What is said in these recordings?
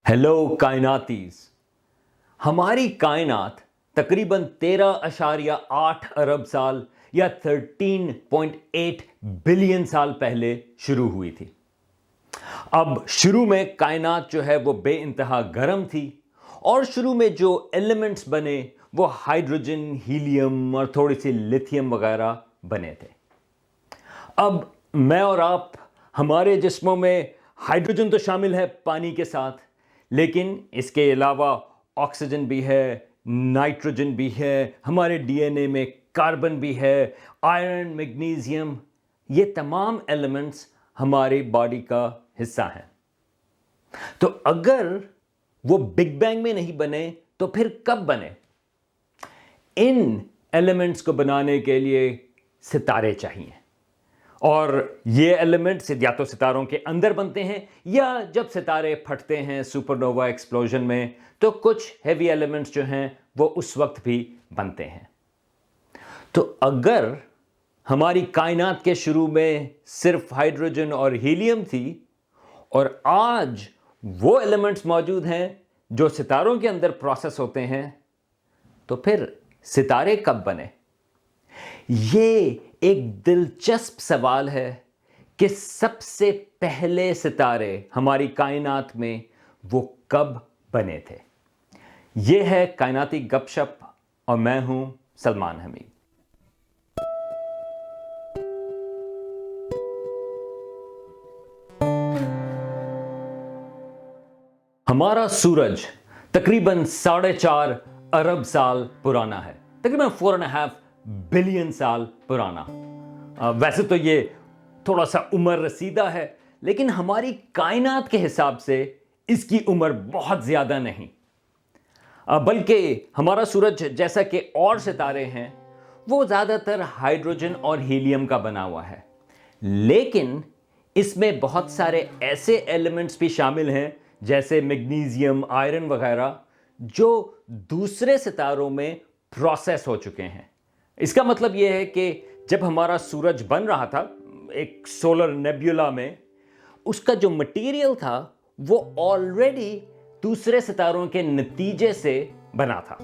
Hello कायनातीज। हमारी कायनात तकरीबन 13.8 अरब साल या 13.8 बिलियन साल पहले शुरू हुई थी। अब शुरू में कायनात जो है वो बेइंतहा गर्म थी और शुरू में जो एलिमेंट्स बने वो हाइड्रोजन, हीलियम और थोड़ी सी लिथियम वगैरह बने थे। अब मैं और आप, हमारे जिस्मों में हाइड्रोजन तो शामिल है पानी के साथ, लेकिन इसके अलावा ऑक्सीजन भी है, नाइट्रोजन भी है, हमारे डीएनए में कार्बन भी है, आयरन, मैग्नीशियम, ये तमाम एलिमेंट्स हमारी बॉडी का हिस्सा हैं। तो अगर वो बिग बैंग में नहीं बने तो फिर कब बने? इन एलिमेंट्स को बनाने के लिए सितारे चाहिए और ये एलिमेंट्स या तो सितारों के अंदर बनते हैं या जब सितारे फटते हैं सुपरनोवा एक्सप्लोजन में तो कुछ हेवी एलिमेंट्स जो हैं वो उस वक्त भी बनते हैं। तो अगर हमारी कायनात के शुरू में सिर्फ हाइड्रोजन और हीलियम थी और आज वो एलिमेंट्स मौजूद हैं जो सितारों के अंदर प्रोसेस होते हैं, तो फिर सितारे कब बने? ये एक दिलचस्प सवाल है कि सबसे पहले सितारे हमारी कायनात में वो कब बने थे। ये है कायनाती गपशप और मैं हूं सलमान हमीद। हमारा सूरज तकरीबन 4.5 अरब साल पुराना है, तकरीबन 4.5 बिलियन साल पुराना। वैसे तो ये थोड़ा सा उम्र रसीदा है, लेकिन हमारी कायनात के हिसाब से इसकी उम्र बहुत ज़्यादा नहीं, बल्कि हमारा सूरज जैसा कि और सितारे हैं वो ज़्यादातर हाइड्रोजन और हीलियम का बना हुआ है, लेकिन इसमें बहुत सारे ऐसे एलिमेंट्स भी शामिल हैं जैसे मैग्नीशियम, आयरन वगैरह, जो दूसरे सितारों में प्रोसेस हो चुके हैं। इसका मतलब यह है कि जब हमारा सूरज बन रहा था एक सोलर नेब्यूला में, उसका जो मटेरियल था वो ऑलरेडी दूसरे सितारों के नतीजे से बना था।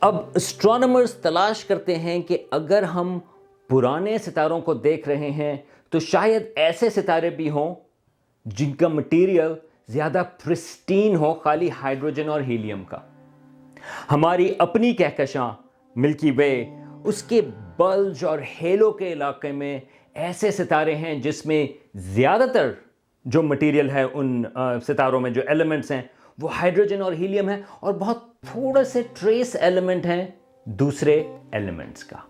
अब एस्ट्रोनॉमर्स तलाश करते हैं कि अगर हम पुराने सितारों को देख रहे हैं तो शायद ऐसे सितारे भी हों जिनका मटेरियल ज़्यादा प्रिस्टीन हो, खाली हाइड्रोजन और हीलियम का। हमारी अपनी कहकशां मिल्की वे, उसके बल्ज और हेलो के इलाके में ऐसे सितारे हैं जिसमें ज़्यादातर जो मटेरियल है उन सितारों में, जो एलिमेंट्स हैं वो हाइड्रोजन और हीलियम है और बहुत थोड़े से ट्रेस एलिमेंट हैं दूसरे एलिमेंट्स का।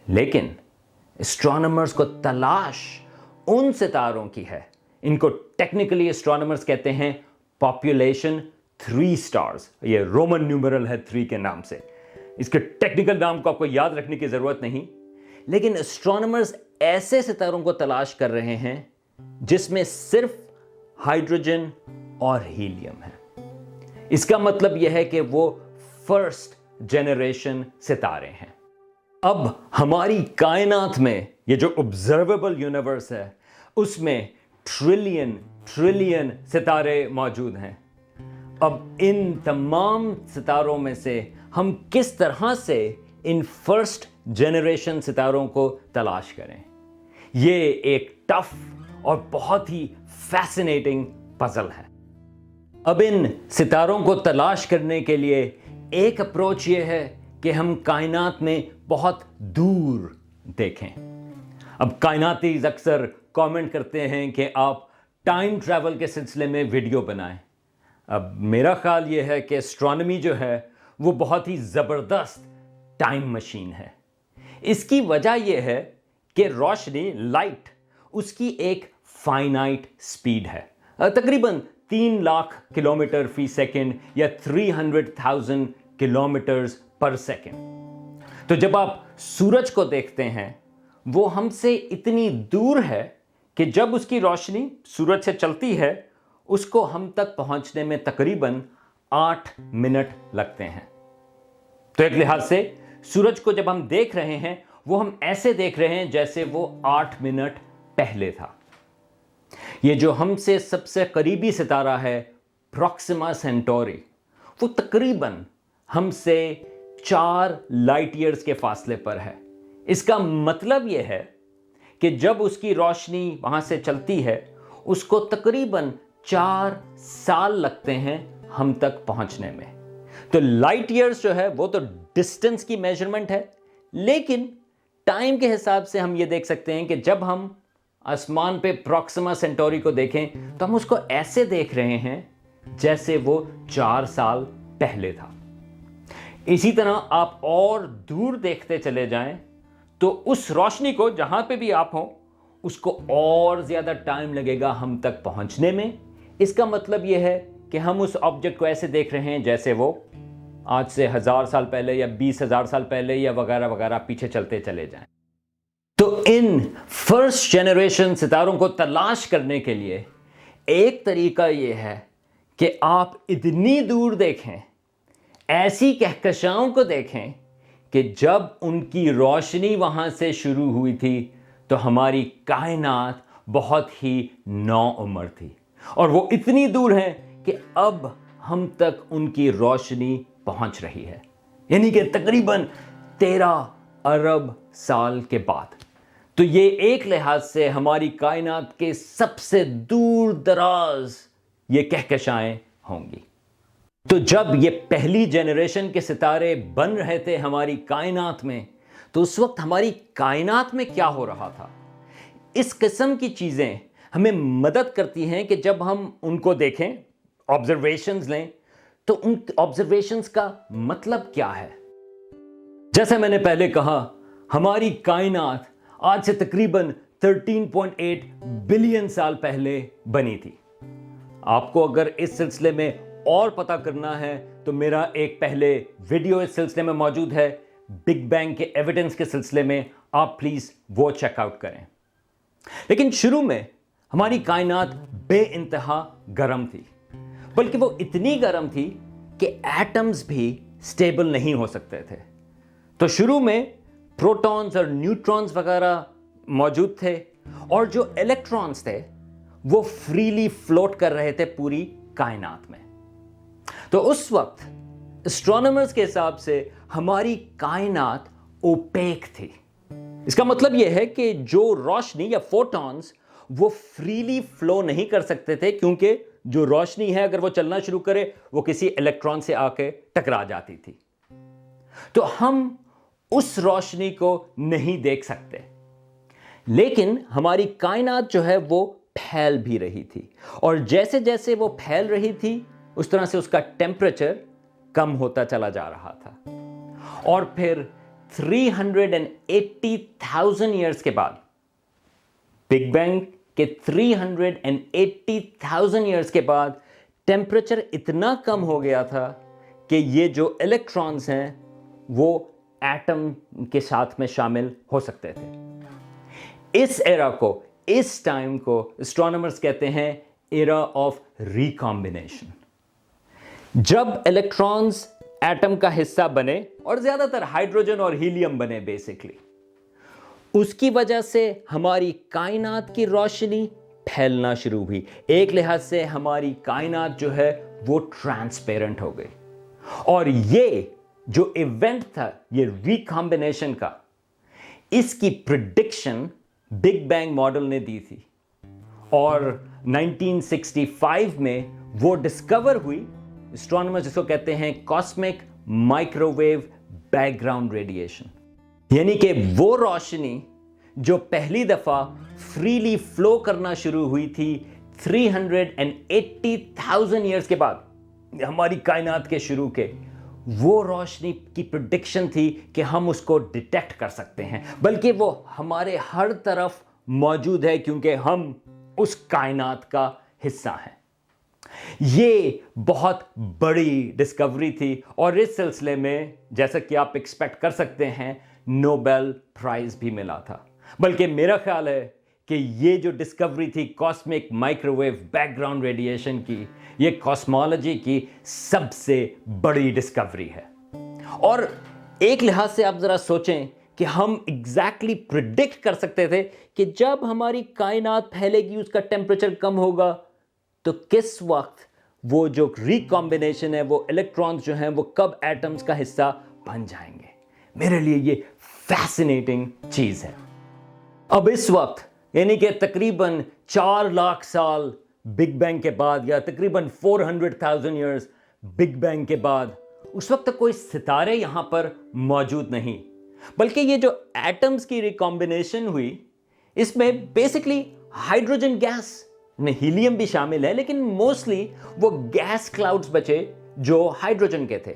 लेकिन एस्ट्रोनॉमर्स को तलाश उन सितारों की है, इनको टेक्निकली एस्ट्रोनॉमर्स कहते हैं पॉपुलेशन 3 स्टार्स। ये रोमन न्यूमरल है 3 के नाम से, इसके टेक्निकल नाम को आपको याद रखने की जरूरत नहीं, लेकिन एस्ट्रोनॉमर्स ऐसे सितारों को तलाश कर रहे हैं जिसमें सिर्फ हाइड्रोजन और हीलियम है। इसका मतलब यह है कि वो फर्स्ट जनरेशन सितारे हैं। अब हमारी कायनात में ये जो ऑब्जर्वेबल यूनिवर्स है उसमें ट्रिलियन सितारे मौजूद हैं। अब इन तमाम सितारों में से हम किस तरह से इन फर्स्ट जनरेशन सितारों को तलाश करें, ये एक टफ और बहुत ही फैसिनेटिंग पजल है। अब इन सितारों को तलाश करने के लिए एक अप्रोच ये है कि हम कायनात में बहुत दूर देखें। अब कायनाती अक्सर कमेंट करते हैं कि आप टाइम ट्रैवल के सिलसिले में वीडियो बनाएं। अब मेरा ख्याल ये है कि एस्ट्रोनॉमी जो है वो बहुत ही ज़बरदस्त टाइम मशीन है। इसकी वजह यह है कि रोशनी, लाइट, उसकी एक फाइनाइट स्पीड है, तकरीबन 3 लाख किलोमीटर फी सेकेंड या 300,000 किलोमीटर्स पर सेकेंड। तो जब आप सूरज को देखते हैं वो हमसे इतनी दूर है कि जब उसकी रोशनी सूरज से चलती है उसको हम तक पहुंचने में तकरीबन 8 मिनट लगते हैं। तो एक लिहाज से सूरज को जब हम देख रहे हैं वो हम ऐसे देख रहे हैं जैसे वो 8 मिनट पहले था। ये जो हमसे सबसे करीबी सितारा है प्रॉक्सिमा सेंटोरी, वो तकरीबन हमसे 4 लाइट ईयर्स के फासले पर है। इसका मतलब ये है कि जब उसकी रोशनी वहां से चलती है, उसको तकरीबन 4 साल लगते हैं हम तक पहुंचने में। तो लाइट ईयर्स जो है वो तो डिस्टेंस की मेजरमेंट है, लेकिन टाइम के हिसाब से हम ये देख सकते हैं कि जब हम आसमान पे प्रॉक्सिमा सेंटोरी को देखें तो हम उसको ऐसे देख रहे हैं जैसे वो 4 साल पहले था। इसी तरह आप और दूर देखते चले जाएं तो उस रोशनी को, जहां पे भी आप हो, उसको और ज्यादा टाइम लगेगा हम तक पहुंचने में। इसका मतलब यह है कि हम उस ऑब्जेक्ट को ऐसे देख रहे हैं जैसे वो आज से 1000 साल पहले या 20,000 साल पहले या वगैरह वगैरह पीछे चलते चले जाएं। तो इन फर्स्ट जनरेशन सितारों को तलाश करने के लिए एक तरीका यह है कि आप इतनी दूर देखें, ऐसी कहकशाओं को देखें कि जब उनकी रोशनी वहां से शुरू हुई थी तो हमारी कायनात बहुत ही नौउम्र थी, और वो इतनी दूर है कि अब हम तक उनकी रोशनी पहुंच रही है, यानी कि तकरीबन 13 अरब साल के बाद। तो ये एक लिहाज से हमारी कायनात के सबसे दूर दराज ये कहकशाएं होंगी। तो जब ये पहली जनरेशन के सितारे बन रहे थे हमारी कायनात में, तो उस वक्त हमारी कायनात में क्या हो रहा था? इस किस्म की चीजें हमें मदद करती हैं कि जब हम उनको देखें, ऑब्जर्वेशंस लें, तो उन ऑब्जर्वेशंस का मतलब क्या है। जैसे मैंने पहले कहा, हमारी कायनात आज से तकरीबन 13.8 बिलियन साल पहले बनी थी। आपको अगर इस सिलसिले में और पता करना है तो मेरा एक पहले वीडियो इस सिलसिले में मौजूद है, बिग बैंग के एविडेंस के सिलसिले में, आप प्लीज वो चेकआउट करें। लेकिन शुरू में हमारी कायनात बेइंतहा गर्म थी, बल्कि वो इतनी गर्म थी कि एटम्स भी स्टेबल नहीं हो सकते थे। तो शुरू में प्रोटॉन्स और न्यूट्रॉन्स वगैरह मौजूद थे, और जो इलेक्ट्रॉन्स थे वो फ्रीली फ्लोट कर रहे थे पूरी कायनात में। तो उस वक्त एस्ट्रोनॉमर्स के हिसाब से हमारी कायनात ओपेक थी। इसका मतलब यह है कि जो रोशनी या फोटॉन्स वो फ्रीली फ्लो नहीं कर सकते थे, क्योंकि जो रोशनी है अगर वो चलना शुरू करे वो किसी इलेक्ट्रॉन से आके टकरा जाती थी। तो हम उस रोशनी को नहीं देख सकते, लेकिन हमारी कायनात जो है वो फैल भी रही थी, और जैसे जैसे वो फैल रही थी उस तरह से उसका टेम्परेचर कम होता चला जा रहा था। और फिर 380,000 ईयर्स के बाद, बिग बैंग के 380,000 ईयर्स के बाद, टेम्परेचर इतना कम हो गया था कि ये जो इलेक्ट्रॉन्स हैं वो एटम के साथ में शामिल हो सकते थे। इस एरा को, इस टाइम को एस्ट्रोनॉमर्स कहते हैं एरा ऑफ रिकॉम्बिनेशन। जब इलेक्ट्रॉन्स एटम का हिस्सा बने और ज्यादातर हाइड्रोजन और हीलियम बने बेसिकली, उसकी वजह से हमारी कायनात की रोशनी फैलना शुरू हुई। एक लिहाज से हमारी कायनात जो है वो ट्रांसपेरेंट हो गई, और ये जो इवेंट था, ये रिकॉम्बिनेशन का, इसकी प्रिडिक्शन बिग बैंग मॉडल ने दी थी, और 1965 में वो डिस्कवर हुई। एस्ट्रोनॉमर्स जिसको कहते हैं कॉस्मिक माइक्रोवेव बैकग्राउंड रेडिएशन, यानी कि वो रोशनी जो पहली दफा फ्रीली फ्लो करना शुरू हुई थी 380,000 ईयर्स के बाद, हमारी कायनात के शुरू के, वो रोशनी की प्रेडिक्शन थी कि हम उसको डिटेक्ट कर सकते हैं, बल्कि वो हमारे हर तरफ मौजूद है क्योंकि हम उस कायनात का हिस्सा हैं। ये बहुत बड़ी डिस्कवरी थी, और इस सिलसिले में जैसा कि आप एक्सपेक्ट कर सकते हैं नोबेल प्राइज भी मिला था। बल्कि मेरा ख्याल है कि ये जो डिस्कवरी थी कॉस्मिक माइक्रोवेव बैकग्राउंड रेडिएशन की, ये कॉस्मोलॉजी की सबसे बड़ी डिस्कवरी है। और एक लिहाज से आप जरा सोचें کہ ہم ایگزیکٹلی پریڈکٹ کر سکتے تھے کہ جب ہماری کائنات پھیلے گی اس کا ٹیمپریچر کم ہوگا تو کس وقت وہ جو ریکمبینیشن ہے وہ الیکٹرانز جو ہیں وہ کب ایٹمز کا حصہ بن جائیں گے. میرے لیے یہ فیسینیٹنگ چیز ہے. اب اس وقت یعنی کہ تقریباً 4 لاکھ سال بگ بینگ کے بعد یا تقریباً 400,000 ایئرز بگ بینگ کے بعد اس وقت تک کوئی ستارے یہاں پر موجود نہیں، بلکہ یہ جو ایٹمز کی ریکمبینیشن ہوئی اس میں بیسکلی ہائیڈروجن گیس میں ہیلیم بھی شامل ہے، لیکن موسٹلی وہ گیس کلاؤڈز بچے جو ہائیڈروجن کے تھے.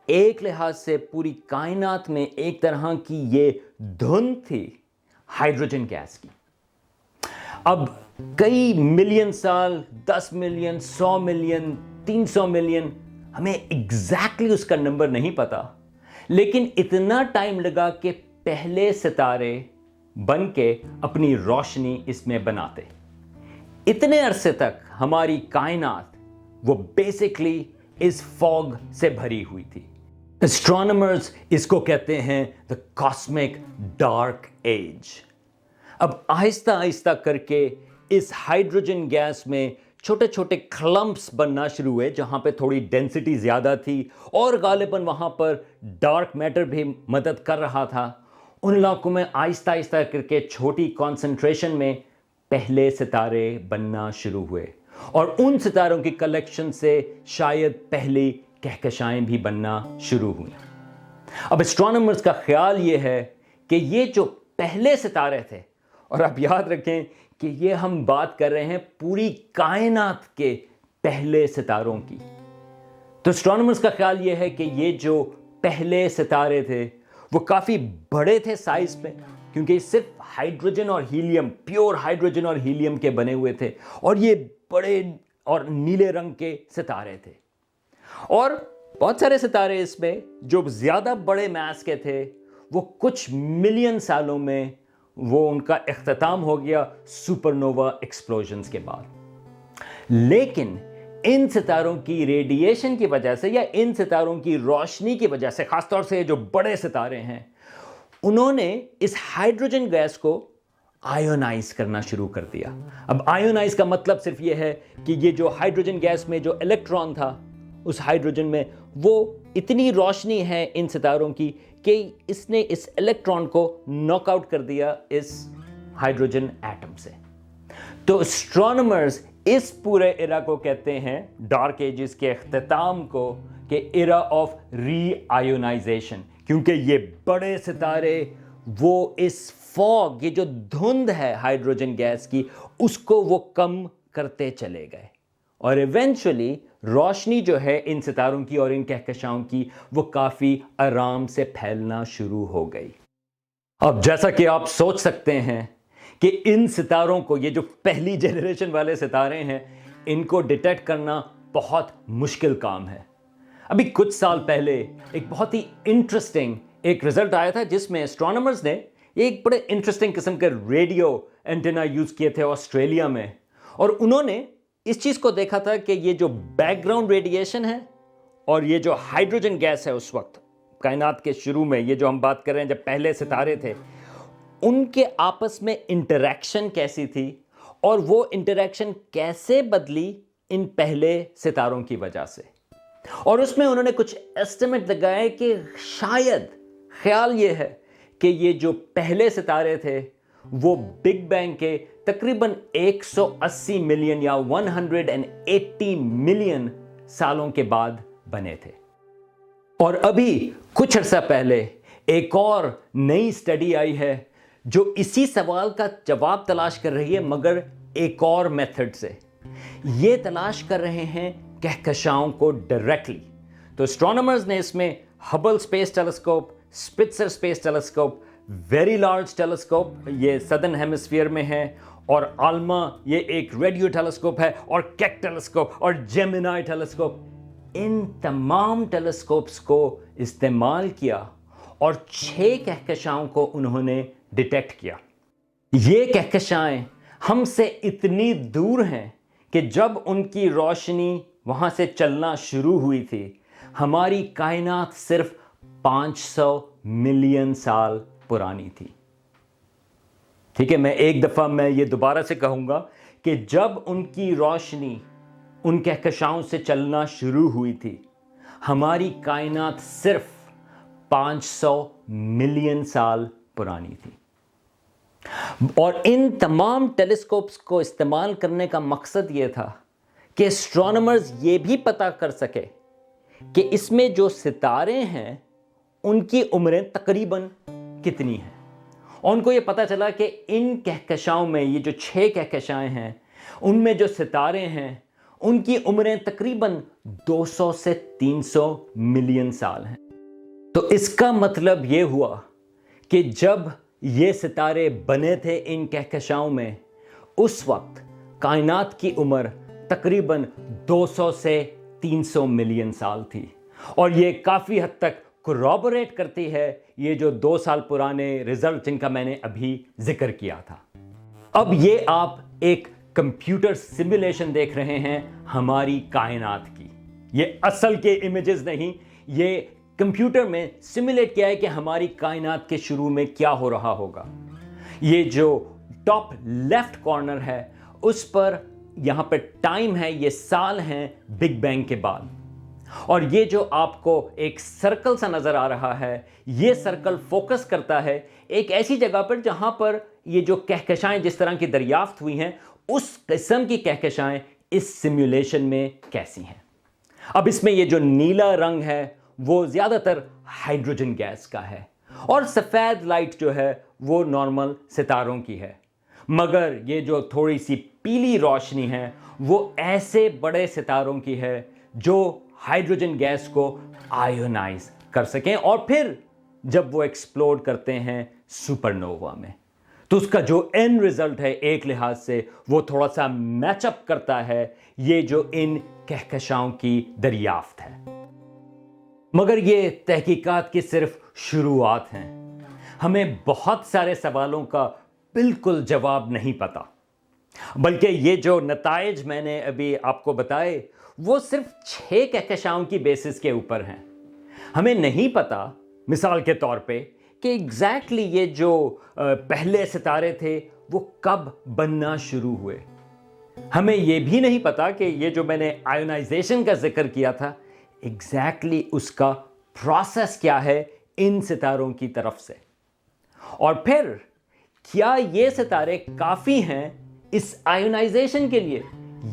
ایک لحاظ سے پوری کائنات میں ایک طرح کی یہ دھند تھی ہائیڈروجن گیس کی. اب کئی ملین سال، 10 ملین، 100 ملین، 300 ملین، ہمیں ایگزیکٹلی اس کا نمبر نہیں پتا، لیکن اتنا ٹائم لگا کہ پہلے ستارے بن کے اپنی روشنی اس میں بناتے. اتنے عرصے تک ہماری کائنات وہ بیسکلی اس فوگ سے بھری ہوئی تھی. اسٹرانومرز اس کو کہتے ہیں the cosmic dark age. اب آہستہ آہستہ کر کے اس ہائیڈروجن گیس میں چھوٹے چھوٹے کلمپس بننا شروع ہوئے جہاں پہ تھوڑی ڈینسٹی زیادہ تھی اور غالباً وہاں پر ڈارک میٹر بھی مدد کر رہا تھا. ان علاقوں میں آہستہ آہستہ کر کے چھوٹی کانسنٹریشن میں پہلے ستارے بننا شروع ہوئے اور ان ستاروں کی کلیکشن سے شاید پہلی کہکشائیں بھی بننا شروع ہوئیں. اب اسٹرانومرز کا خیال یہ ہے کہ یہ جو پہلے ستارے تھے، اور آپ یاد رکھیں کہ یہ ہم بات کر رہے ہیں پوری کائنات کے پہلے ستاروں کی، تو اسٹرانومرز کا خیال یہ ہے کہ یہ جو پہلے ستارے تھے وہ کافی بڑے تھے سائز میں، کیونکہ یہ صرف ہائیڈروجن اور ہیلیم، پیور ہائیڈروجن اور ہیلیم کے بنے ہوئے تھے، اور یہ بڑے اور نیلے رنگ کے ستارے تھے. اور بہت سارے ستارے اس میں جو زیادہ بڑے میس کے تھے وہ کچھ ملین سالوں میں وہ ان کا اختتام ہو گیا سپر نووا ایکسپلوژنز کے بعد. لیکن ان ستاروں کی ریڈیشن کی وجہ سے یا ان ستاروں کی روشنی کی وجہ سے، خاص طور سے جو بڑے ستارے ہیں، انہوں نے اس ہائیڈروجن گیس کو آئیونائز کرنا شروع کر دیا. اب آئیونائز کا مطلب صرف یہ ہے کہ یہ جو ہائیڈروجن گیس میں جو الیکٹران تھا اس ہائیڈروجن میں وہ اتنی روشنی ہے ان ستاروں کی کہ اس نے اس الیکٹران کو ناک آؤٹ کر دیا اس ہائیڈروجن ایٹم سے. تو اسٹرانومرز اس پورے ایرا کو کہتے ہیں، ڈارک ایجز کے اختتام کو، کہ ایرا آف ری آئیونائزیشن، کیونکہ یہ بڑے ستارے وہ اس فوگ، یہ جو دھند ہے ہائیڈروجن گیس کی، اس کو وہ کم کرتے چلے گئے اور ایونچولی روشنی جو ہے ان ستاروں کی اور ان کہکشاؤں کی وہ کافی آرام سے پھیلنا شروع ہو گئی. اب جیسا کہ آپ سوچ سکتے ہیں کہ ان ستاروں کو، یہ جو پہلی جنریشن والے ستارے ہیں، ان کو ڈیٹیکٹ کرنا بہت مشکل کام ہے. ابھی کچھ سال پہلے ایک بہت ہی انٹرسٹنگ ایک رزلٹ آیا تھا جس میں اسٹرانومرز نے ایک بڑے انٹرسٹنگ قسم کے ریڈیو اینٹینا یوز کیے تھے آسٹریلیا میں، اور انہوں نے اس چیز کو دیکھا تھا کہ یہ جو بیک گراؤنڈ ریڈیشن ہے اور یہ جو ہائیڈروجن گیس ہے اس وقت کائنات کے شروع میں، یہ جو ہم بات کر رہے ہیں جب پہلے ستارے تھے، ان کے آپس میں انٹریکشن کیسی تھی اور وہ انٹریکشن کیسے بدلی ان پہلے ستاروں کی وجہ سے. اور اس میں انہوں نے کچھ ایسٹیمیٹ لگائے کہ شاید خیال یہ ہے کہ یہ جو پہلے ستارے تھے وہ بگ بینگ کے تقریباً 180 ملین یا 180 ملین سالوں کے بعد بنے تھے. اور ابھی کچھ عرصہ پہلے ایک اور نئی اسٹڈی آئی ہے جو اسی سوال کا جواب تلاش کر رہی ہے، مگر ایک اور میتھڈ سے. یہ تلاش کر رہے ہیں کہکشاؤں کو ڈائریکٹلی. تو اسٹرانومرز نے اس میں Hubble space telescope, Spitzer space telescope, very large telescope یہ سدرن ہیمسفیئر میں ہے، اور آلما یہ ایک ریڈیو ٹیلیسکوپ ہے، اور کیک ٹیلیسکوپ اور جیمینائی ٹیلیسکوپ، ان تمام ٹیلیسکوپس کو استعمال کیا اور 6 کہکشاؤں کو انہوں نے ڈیٹیکٹ کیا. یہ کہکشائیں ہم سے اتنی دور ہیں کہ جب ان کی روشنی وہاں سے چلنا شروع ہوئی تھی ہماری کائنات صرف 500 ملین سال पुरानी थी। ठीक है, मैं एक दफ़ा मैं ये दोबारा से कहूँगा कि जब उनकी रोशनी उन कहकशाओं से चलना शुरू हुई थी, हमारी कायनात सिर्फ 500 मिलियन साल पुरानी थी। और इन तमाम टेलीस्कोप्स को इस्तेमाल करने का मकसद ये था कि एस्ट्रोनॉमर्स ये भी पता कर सके कि इसमें जो सितारे हैं उनकी उम्रें तकरीबन कितनी हैं। और उनको ये पता चला कि इन कहकशाओं में, ये जो 6 कहकशाएं हैं, उनमें जो सितारे हैं उनकी उम्रें तकरीबन 200 से 300 मिलियन साल हैं। तो इसका मतलब ये हुआ कि जब ये सितारे बने थे इन कहकशाओं में, उस वक्त कायनात की उम्र तकरीबन 200 से 300 मिलियन साल थी। और ये काफ़ी हद तक corroborate करती है ये जो 2 साल पुराने रिजल्ट जिनका मैंने अभी जिक्र किया था। अब ये आप एक कंप्यूटर सिमुलेशन देख रहे हैं हमारी कायनात की। ये असल के इमेजेस नहीं, ये कंप्यूटर में सिमुलेट किया है कि हमारी कायनात के शुरू में क्या हो रहा होगा। ये जो टॉप लेफ्ट कॉर्नर है उस पर यहां पे टाइम है, ये साल हैं बिग बैंग के बाद। और ये जो आपको एक सर्कल सा नजर आ रहा है, ये सर्कल फोकस करता है एक ऐसी जगह पर जहां पर ये जो कहकशाएं जिस तरह की दरियाफ्त हुई हैं, उस किस्म की कहकशाएं इस सिमुलेशन में कैसी हैं। अब इसमें ये जो नीला रंग है वो ज्यादातर हाइड्रोजन गैस का है, और सफेद लाइट जो है वो नॉर्मल सितारों की है। मगर ये जो थोड़ी सी पीली रोशनी है वो ऐसे बड़े सितारों की है जो हाइड्रोजन गैस को आयोनाइज कर सकें, और फिर जब वो एक्सप्लोड करते हैं सुपरनोवा में, तो उसका जो एंड रिजल्ट है एक लिहाज से वो थोड़ा सा मैचअप करता है ये जो इन कहकशाओं की दरियाफ्त है। मगर ये तहकीकात की सिर्फ शुरुआत हैं। हमें बहुत सारे सवालों का बिल्कुल जवाब नहीं पता, बल्कि ये जो नताइज मैंने अभी आपको बताए वो सिर्फ 6 कहकशाओं की बेसिस के ऊपर हैं। हमें नहीं पता, मिसाल के तौर पे, कि एग्जैक्टली ये जो पहले सितारे थे वो कब बनना शुरू हुए। हमें ये भी नहीं पता कि ये जो मैंने आयोनाइजेशन का जिक्र किया था, एग्जैक्टली उसका प्रोसेस क्या है इन सितारों की तरफ से। और फिर क्या ये सितारे काफ़ी हैं इस आयोनाइजेशन के लिए,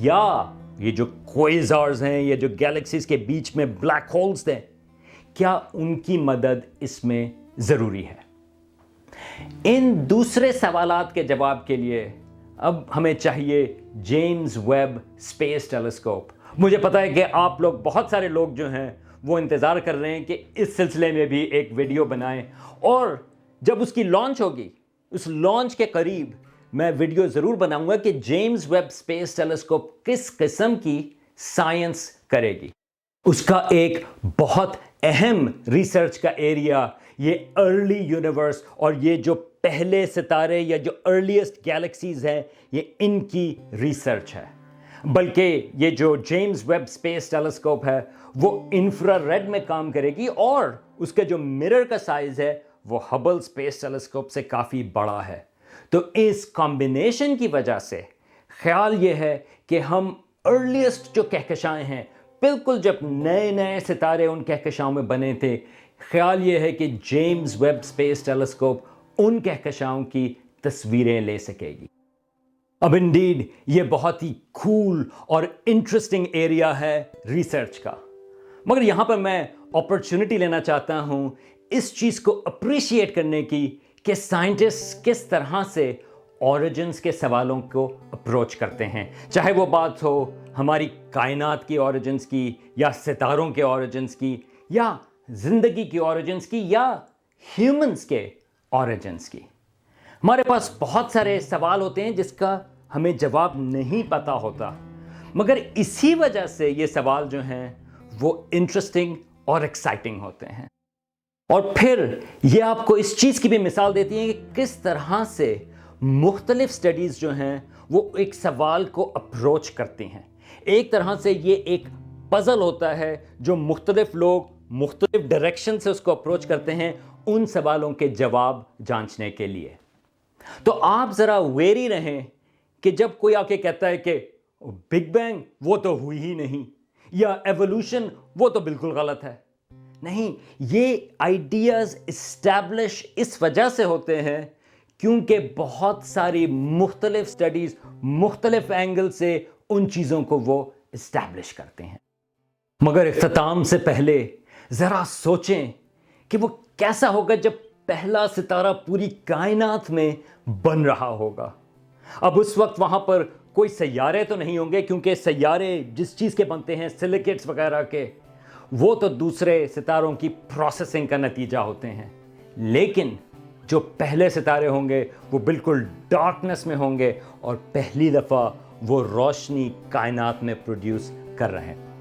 या ये जो क्वेज़ार्स हैं, ये जो गैलेक्सीज के बीच में ब्लैक होल्स हैं, क्या उनकी मदद इसमें ज़रूरी है। इन दूसरे सवालात के जवाब के लिए अब हमें चाहिए जेम्स वेब स्पेस टेलीस्कोप। मुझे पता है कि आप लोग, बहुत सारे लोग जो हैं वो इंतज़ार कर रहे हैं कि इस सिलसिले में भी एक वीडियो बनाएं, और जब उसकी लॉन्च होगी, उस लॉन्च के करीब मैं वीडियो ज़रूर बनाऊंगा कि जेम्स वेब स्पेस टेलीस्कोप किस किस्म की साइंस करेगी। उसका एक बहुत अहम रिसर्च का एरिया ये अर्ली यूनिवर्स और ये जो पहले सितारे या जो अर्लीस्ट गैलेक्सीज हैं, ये इनकी रिसर्च है। बल्कि ये जो जेम्स वेब स्पेस टेलीस्कोप है वो इंफ्रारेड में काम करेगी, और उसका जो मिरर का साइज है वो हबल स्पेस टेलीस्कोप से काफ़ी बड़ा है। तो इस कॉम्बिनेशन की वजह से ख्याल ये है कि हम अर्लीस्ट जो कहकशाएं हैं, बिल्कुल जब नए नए सितारे उन कहकशाओं में बने थे, ख्याल ये है कि जेम्स वेब स्पेस टेलीस्कोप उन कहकशाओं की तस्वीरें ले सकेगी। अब इंडीड ये बहुत ही कूल और इंटरेस्टिंग एरिया है रिसर्च का, मगर यहां पर मैं अपॉर्चुनिटी लेना चाहता हूं इस चीज को अप्रिशिएट करने की कि साइंटिस्ट किस तरह से ऑरिजिन्स के सवालों को अप्रोच करते हैं, चाहे वो बात हो हमारी कायनात की ऑरिजिन्स की, या सितारों के ऑरिजिन्स की, या जिंदगी की ऑरिजिन्स की, या ह्यूमंस के ऑरिजिन्स की। हमारे पास बहुत सारे सवाल होते हैं जिसका हमें जवाब नहीं पता होता, मगर इसी वजह से ये सवाल जो हैं वो इंटरेस्टिंग और एक्साइटिंग होते हैं। और फिर ये आपको इस चीज़ की भी मिसाल देती है कि किस तरह से मुख्तलिफ स्टडीज़ जो हैं वो एक सवाल को अप्रोच करती हैं। एक तरह से ये एक पजल होता है जो मुख्तलिफ लोग मुख्तलिफ डायरेक्शन से उसको अप्रोच करते हैं, ان سوالوں کے جواب جانچنے کے لیے۔ تو آپ ذرا ویری رہیں کہ جب کوئی آ کے کہتا ہے کہ بگ بینگ وہ تو ہوئی ہی نہیں، یا ایوولوشن وہ تو بالکل غلط ہے۔ نہیں، یہ آئیڈیاز اسٹیبلش اس وجہ سے ہوتے ہیں کیونکہ بہت ساری مختلف سٹڈیز مختلف اینگل سے ان چیزوں کو وہ اسٹیبلش کرتے ہیں۔ مگر اختتام سے پہلے ذرا سوچیں کہ وہ کیسا ہوگا جب پہلا ستارہ پوری کائنات میں بن رہا ہوگا۔ اب اس وقت وہاں پر کوئی سیارے تو نہیں ہوں گے، کیونکہ سیارے جس چیز کے بنتے ہیں سلیکیٹس وغیرہ کے، وہ تو دوسرے ستاروں کی پروسیسنگ کا نتیجہ ہوتے ہیں۔ لیکن جو پہلے ستارے ہوں گے وہ بالکل ڈارکنس میں ہوں گے اور پہلی دفعہ وہ روشنی کائنات میں پروڈیوس کر رہے ہیں۔